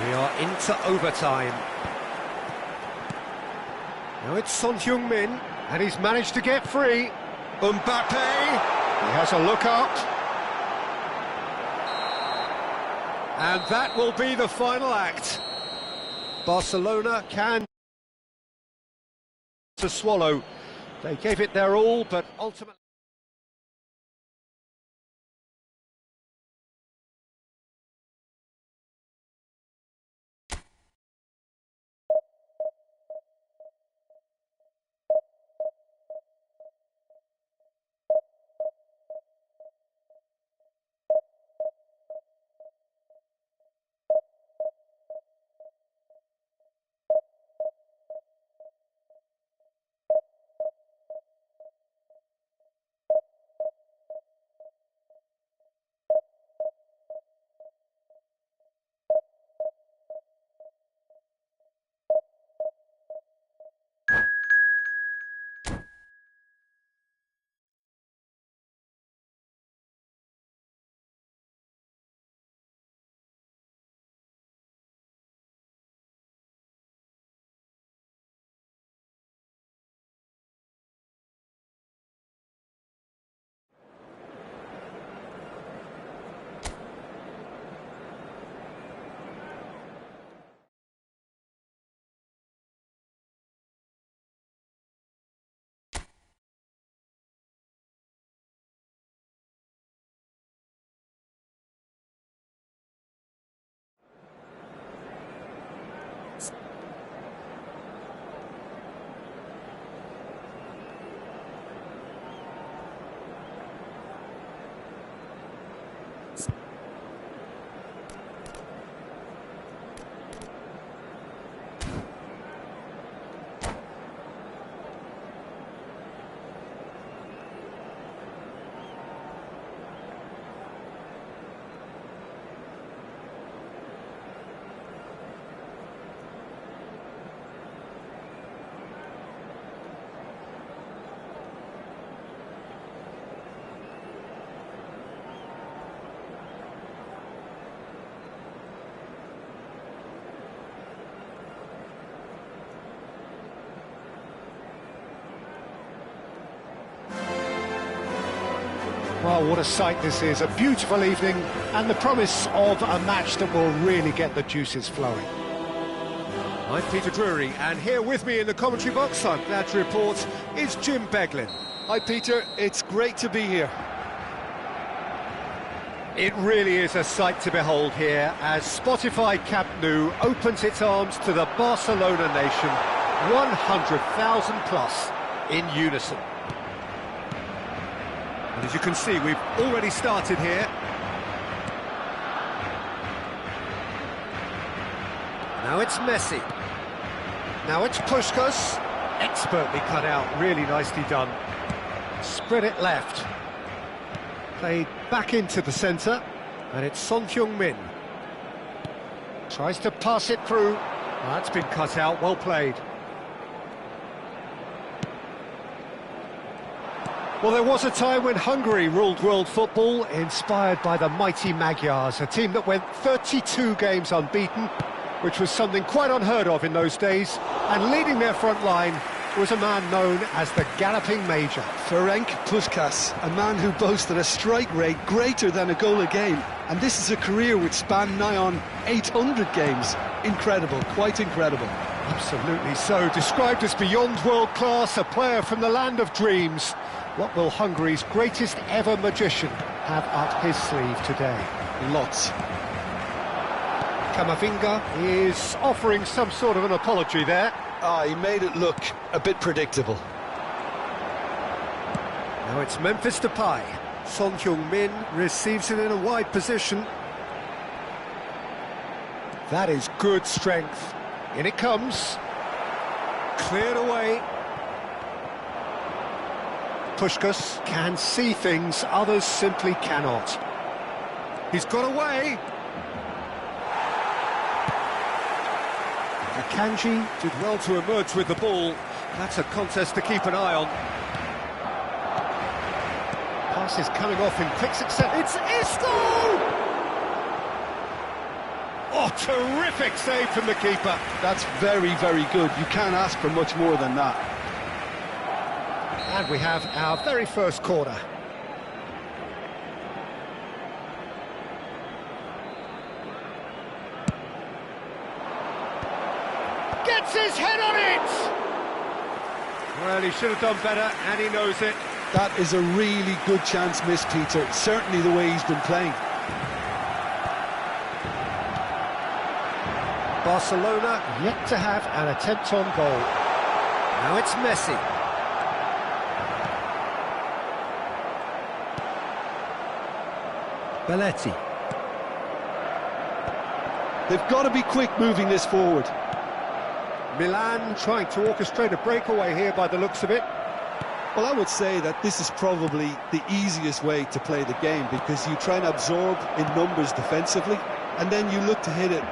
We are into overtime. Now it's Son Heung-min, and he's managed to get free. Mbappe, he has a look up. And that will be the final act. Barcelona can to swallow. They gave it their all, but ultimately... Well, what a sight this is, a beautiful evening and the promise of a match that will really get the juices flowing. I'm Peter Drury, and here with me in the commentary box, I'm glad to report, is Jim Beglin. Hi Peter, it's great to be here. It really is a sight to behold here as Spotify Camp Nou opens its arms to the Barcelona nation, 100,000 plus in unison. And as you can see, we've already started here. Now it's Messi. Now it's Puskas. Expertly cut out, really nicely done. Spread it left. Played back into the centre, and it's Son Heung-min. Tries to pass it through. Oh, that's been cut out, well played. Well, there was a time when Hungary ruled world football, inspired by the mighty Magyars, a team that went 32 games unbeaten, which was something quite unheard of in those days, and leading their front line was a man known as the Galloping Major. Ferenc Puskás, a man who boasted a strike rate greater than a goal a game, and this is a career which spanned nigh on 800 games. Incredible, quite incredible. Absolutely so, described as beyond world class, a player from the land of dreams. What will Hungary's greatest ever magician have up his sleeve today? Lots. Camavinga is offering some sort of an apology there. He made it look a bit predictable. Now it's Memphis Depay. Son Heung-min receives it in a wide position. That is good strength. In it comes. Cleared away. Puskas can see things others simply cannot. He's got away. Akanji did well to emerge with the ball. That's a contest to keep an eye on. Pass is coming off in quick succession. It's Isco! Oh, terrific save from the keeper. That's very, very good. You can't ask for much more than that. And we have our very first corner. Gets his head on it! Well, he should have done better, and he knows it. That is a really good chance missed, Peter. Certainly the way he's been playing. Barcelona yet to have an attempt on goal. Now it's Messi. Belletti. They've got to be quick moving this forward. Milan trying to orchestrate a breakaway here by the looks of it. Well, I would say that this is probably the easiest way to play the game, because you try and absorb in numbers defensively, and then you look to hit it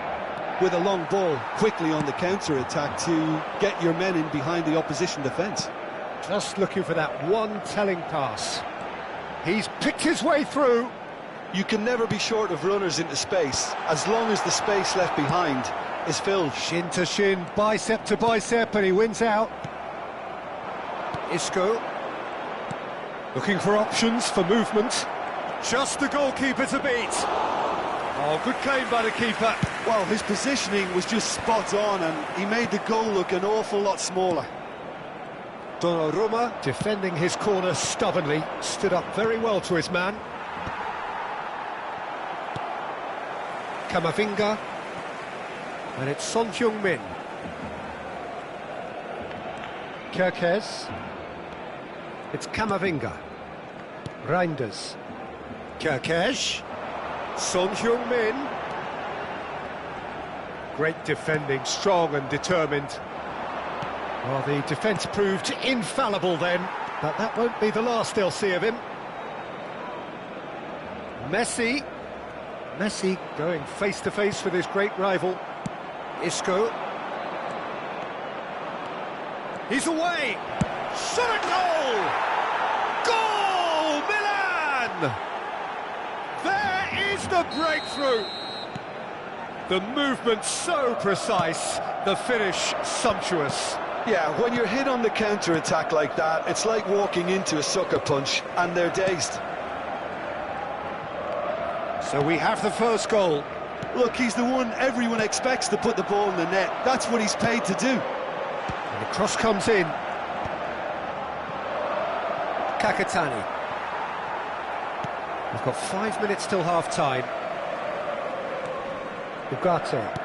with a long ball quickly on the counter-attack to get your men in behind the opposition defence. Just looking for that one telling pass. He's picked his way through. You can never be short of runners into space, as long as the space left behind is filled. Shin to shin, bicep to bicep, and he wins out. Isco. Looking for options for movement. Just the goalkeeper to beat. Oh, good claim by the keeper. Well, his positioning was just spot on, and he made the goal look an awful lot smaller. Donnarumma, defending his corner stubbornly, stood up very well to his man. Camavinga. And it's Son Heung-min. Kerkez. It's Camavinga. Reinders. Kerkez. Son Heung-min. Great defending, strong and determined. Well, the defence proved infallible then, but that won't be the last they'll see of him. Messi. Messi going face-to-face with his great rival. Isco. He's away! Shot at goal! Goal! Milan! There is the breakthrough! The movement so precise, the finish sumptuous. Yeah, when you're hit on the counter-attack like that, it's like walking into a sucker punch, and they're dazed. So we have the first goal. Look, he's the one everyone expects to put the ball in the net. That's what he's paid to do. And the cross comes in. Kakatani. We've got 5 minutes till half-time. Ugarte.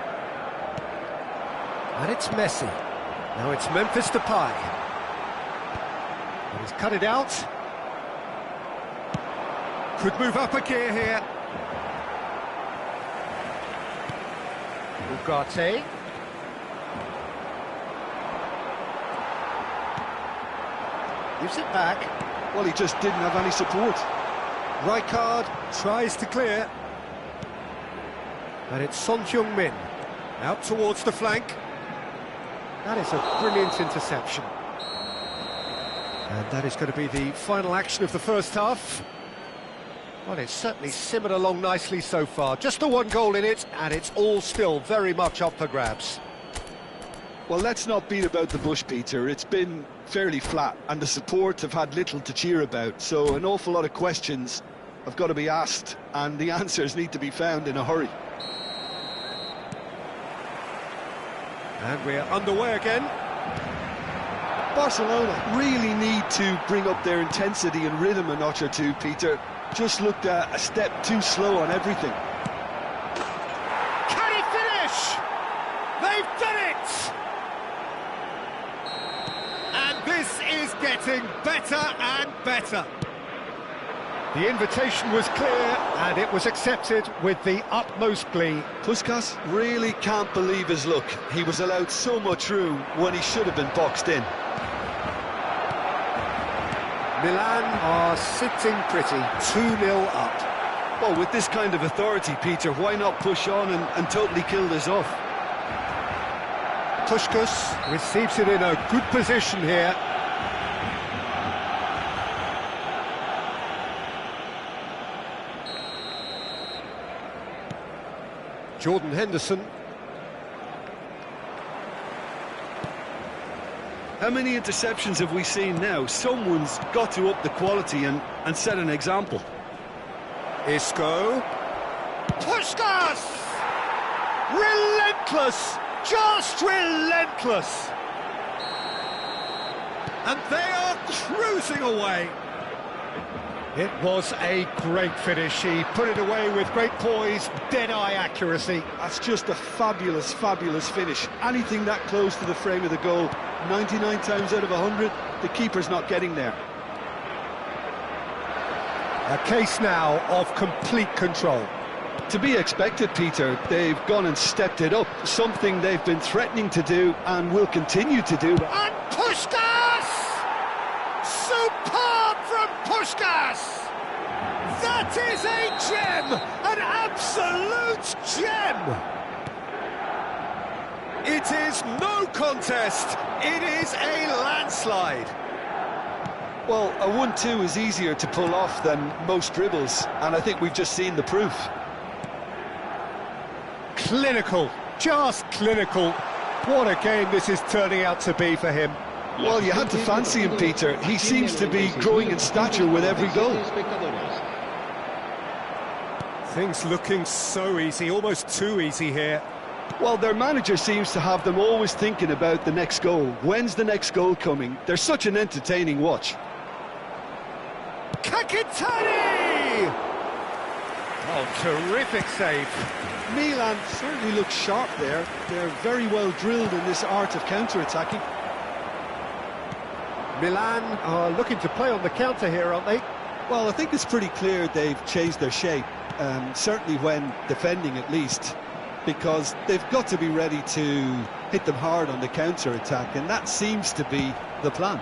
And it's Messi. Now it's Memphis Depay. And he's cut it out. Could move up a gear here. Ugarte. Gives it back. Well, he just didn't have any support. Rijkaard tries to clear. And it's Son Heung-min. Out towards the flank. That is a brilliant interception. And that is going to be the final action of the first half. Well, it's certainly simmered along nicely so far. Just the one goal in it, and it's all still very much up for grabs. Well, let's not beat about the bush, Peter. It's been fairly flat, and the support have had little to cheer about. So an awful lot of questions have got to be asked, and the answers need to be found in a hurry. And we're underway again. Barcelona really need to bring up their intensity and rhythm a notch or two, Peter. Just looked a step too slow on everything. Can he finish? They've done it! And this is getting better and better. The invitation was clear, and it was accepted with the utmost glee. Puskás really can't believe his luck. He was allowed so much room when he should have been boxed in. Milan are sitting pretty, 2-0 up. Well, with this kind of authority, Peter, why not push on and totally kill this off? Puskás receives it in a good position here. Jordan Henderson. How many interceptions have we seen now? Someone's got to up the quality and set an example. Isco. Puskás! Relentless! Just relentless! And they are cruising away. It was a great finish. He put it away with great poise, dead-eye accuracy. That's just a fabulous, fabulous finish. Anything that close to the frame of the goal, 99 times out of 100, the keeper's not getting there. A case now of complete control. To be expected, Peter. They've gone and stepped it up, something they've been threatening to do and will continue to do. And Puskás! Superb from Puskás! That is a gem! An absolute gem! It is no contest, it is a landslide. Well, a 1-2 is easier to pull off than most dribbles, and I think we've just seen the proof. Clinical, just clinical. What a game this is turning out to be for him. Well, you had to fancy him, Peter. He seems to be growing in stature with every goal. Things looking so easy, almost too easy here. Well, their manager seems to have them always thinking about the next goal. When's the next goal coming? They're such an entertaining watch. Kakatani! Oh, terrific save. Milan certainly looks sharp there. They're very well drilled in this art of counter-attacking. Milan are looking to play on the counter here, aren't they? Well, I think it's pretty clear they've changed their shape, certainly when defending at least, because they've got to be ready to hit them hard on the counter-attack, and that seems to be the plan.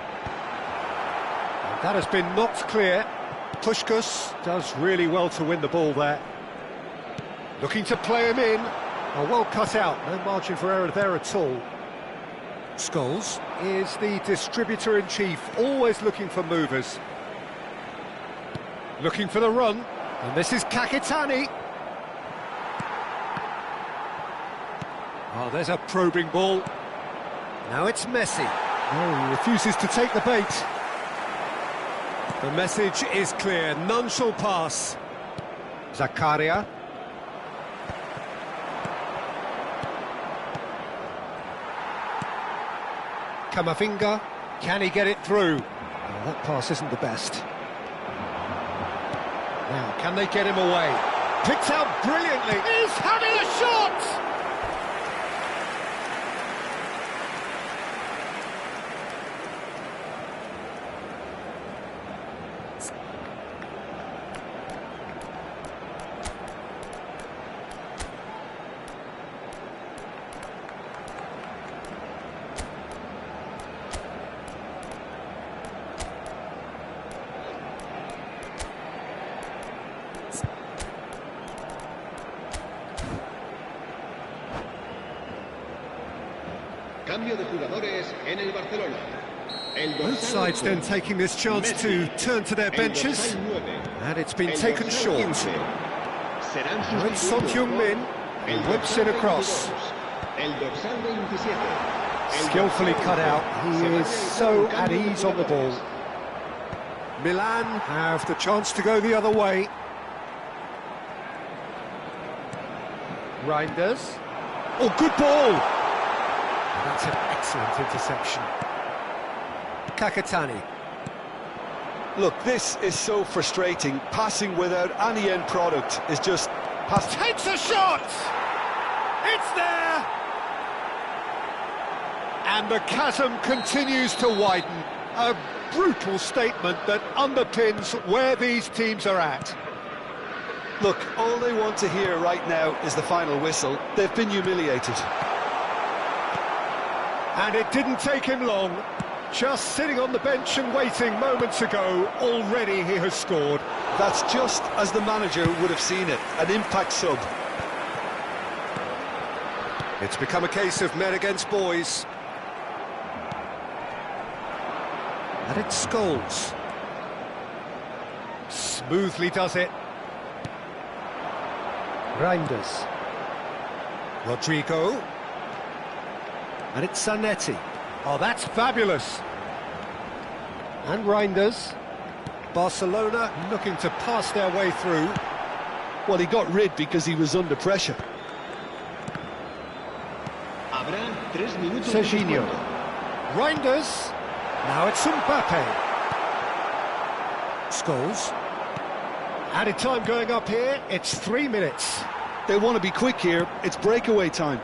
That has been knocked clear. Puskás does really well to win the ball there. Looking to play him in. Oh, well cut out, no margin for error there at all. Scholes is the distributor-in-chief, always looking for movers. Looking for the run, and this is Kakatani. Oh, there's a probing ball. Now it's Messi. Oh, he refuses to take the bait. The message is clear, none shall pass. Zakaria. Kamavinga. Can he get it through? Oh, that pass isn't the best. Now, can they get him away? Picked out brilliantly. He's having a shot! Cambio de jugadores en el Barcelona. Both sides then taking this chance to turn to their benches, and it's been taken short. Now it's Son Heung-min, and whips it across. Skillfully cut out, he is so at ease on the ball. Milan have the chance to go the other way. Reinders. Oh, good ball! That's an excellent interception. Kakatani. Look, this is so frustrating. Passing without any end product is just... Takes a shot! It's there! And the chasm continues to widen. A brutal statement that underpins where these teams are at. Look, all they want to hear right now is the final whistle. They've been humiliated. And it didn't take him long. Just sitting on the bench and waiting moments ago, already he has scored. That's just as the manager would have seen it, an impact sub. It's become a case of men against boys. And it's Scholes. Smoothly does it. Reinders. Rodrigo. And it's Zanetti. Oh, that's fabulous. And Reinders. Barcelona looking to pass their way through. Well, he got rid because he was under pressure. Serginho. Reinders. Now it's Mbappe. Scholes. Added time going up here. It's 3 minutes. They want to be quick here. It's breakaway time.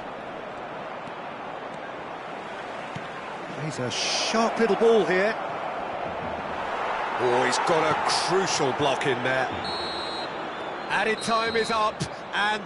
He's a sharp little ball here. Oh, he's got a crucial block in there. Added time is up, and